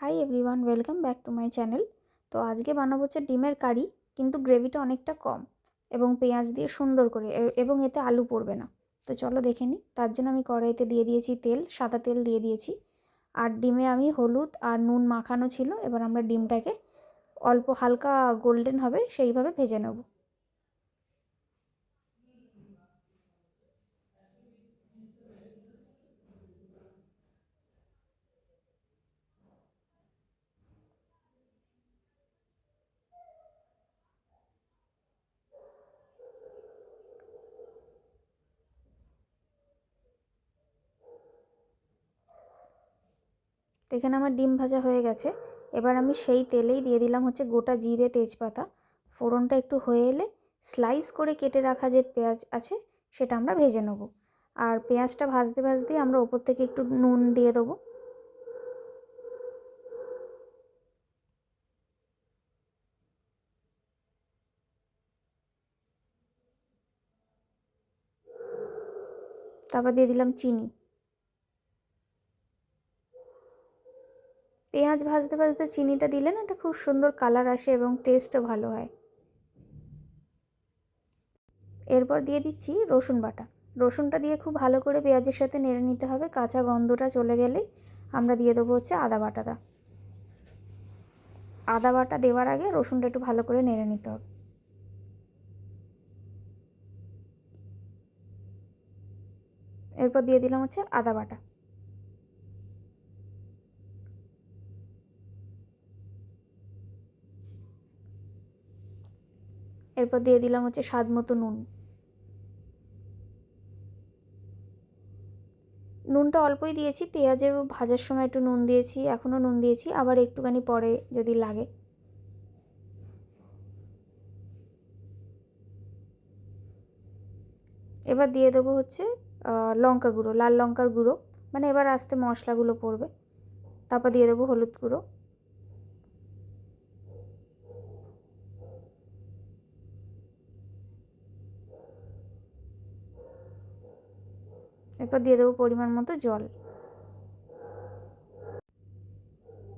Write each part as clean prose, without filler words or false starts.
Hi everyone, welcome back to my channel. তো আজকে বানাবো হচ্ছে ডিমের কারি, কিন্তু গ্রেভিটা অনেকটা কম এবং পেঁয়াজ দিয়ে সুন্দর করে, এবং এতে আলু পড়বে না। তো চলো দেখে নিই। তার জন্য আমি কড়াইতে দিয়ে দিয়েছি তেল, সাদা তেল দিয়ে দিয়েছি। আর ডিমে আমি হলুদ আর নুন মাখানো ছিল। এবার আমরা ডিমটাকে অল্প হালকা গোল্ডেন হবে সেইভাবে ভেজে নেব। তো এখানে আমার ডিম ভাজা হয়ে গেছে। এবার আমি সেই তেলেই দিয়ে দিলাম হচ্ছে গোটা জিরে, তেজপাতা। ফোড়নটা একটু হয়ে এলে স্লাইস করে কেটে রাখা যে পেঁয়াজ আছে সেটা আমরা ভেজে নেব। আর পেঁয়াজটা ভাজতে ভাজতেই আমরা ওপর থেকে একটু নুন দিয়ে দেবো। তারপর দিয়ে দিলাম চিনি। পেঁয়াজ ভাজতে ভাজতে চিনিটা দিলে না একটা খুব সুন্দর কালার আসে এবং টেস্টও ভালো হয়। এরপর দিয়ে দিচ্ছি রসুন বাটা। রসুনটা দিয়ে খুব ভালো করে পেঁয়াজের সাথে নেড়ে নিতে হবে। কাঁচা গন্ধটা চলে গেলেই আমরা দিয়ে দেবো হচ্ছে আদা বাটাটা। আদা বাটা দেওয়ার আগে রসুনটা একটু ভালো করে নেড়ে নিতে হবে। এরপর দিয়ে দিলাম হচ্ছে আদা বাটা। এরপর দিয়ে দিলাম হচ্ছে স্বাদ মতো নুন। নুনটা অল্পই দিয়েছি, পেঁয়াজে ভাজার সময় একটু নুন দিয়েছি, এখনও নুন দিয়েছি, আবার একটুখানি পরে যদি লাগে। এবার দিয়ে দেবো হচ্ছে লঙ্কা গুঁড়ো, লাল লঙ্কার গুঁড়ো, মানে এবার আস্তে মশলাগুলো পড়বে। তারপর দিয়ে দেবো হলুদ গুঁড়ো। এরপর দিয়ে দেবো পরিমাণ মতো জল।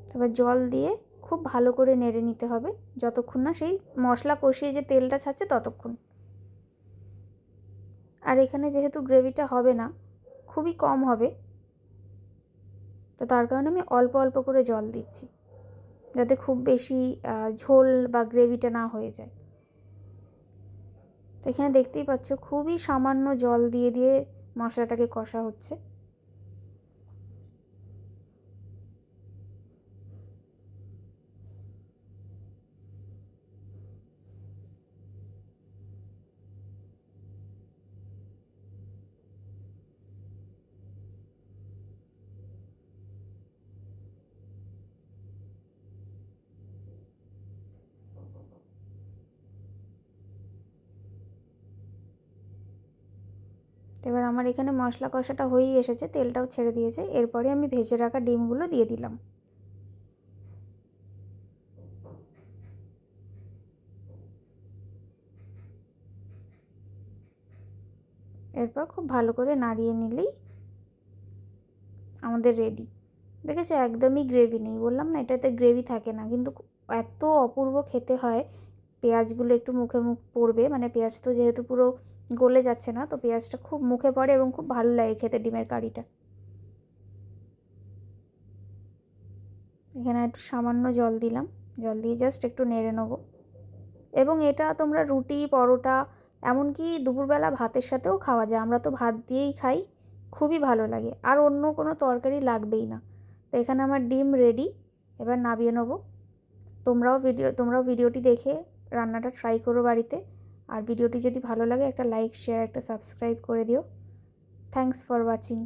তারপর জল দিয়ে খুব ভালো করে নেড়ে নিতে হবে যতক্ষণ না সেই মশলা কষিয়ে যে তেলটা ছাড়ছে ততক্ষণ। আর এখানে যেহেতু গ্রেভিটা হবে না, খুবই কম হবে, তো তার কারণে আমি অল্প অল্প করে জল দিচ্ছি, যাতে খুব বেশি ঝোল বা গ্রেভিটা না হয়ে যায়। তো এখানে দেখতেই পাচ্ছ খুবই সামান্য জল দিয়ে দিয়ে মশলাটাকে কষা হচ্ছে। এবার আমার এখানে মশলা কষাটা হয়েই এসেছে, তেলটাও ছেড়ে দিয়েছে। এরপরে আমি ভেজে রাখা ডিমগুলো দিয়ে দিলাম। এরপর খুব ভালো করে নাড়িয়ে নিলেই আমাদের রেডি। দেখেছো, একদমই গ্রেভি নেই, বললাম না এটাতে গ্রেভি থাকে না, কিন্তু এত অপূর্ব খেতে হয়। পেঁয়াজগুলো একটু মুখে মুখ পড়বে, মানে পেঁয়াজ তো যেহেতু পুরো গলে যাচ্ছে না, তো পেঁয়াজটা খুব মুখে পড়ে এবং খুব ভালো লাগে খেতে ডিমের কারিটা। এখানে একটু সামান্য জল দিলাম, জল দিয়ে জাস্ট একটু নেড়ে নেবো। এবং এটা তোমরা রুটি, পরোটা, এমনকি দুপুরবেলা ভাতের সাথেও খাওয়া যায়। আমরা তো ভাত দিয়েই খাই, খুবই ভালো লাগে, আর অন্য কোনো তরকারি লাগবেই না। তো এখানে আমার ডিম রেডি, এবার নামিয়ে নেবো। তোমরাও ভিডিওটি দেখে রান্নাটা ট্রাই করো বাড়িতে। আর ভিডিওটি যদি ভালো লাগে একটা লাইক, শেয়ার, একটা সাবস্ক্রাইব করে দিও। Thanks for watching.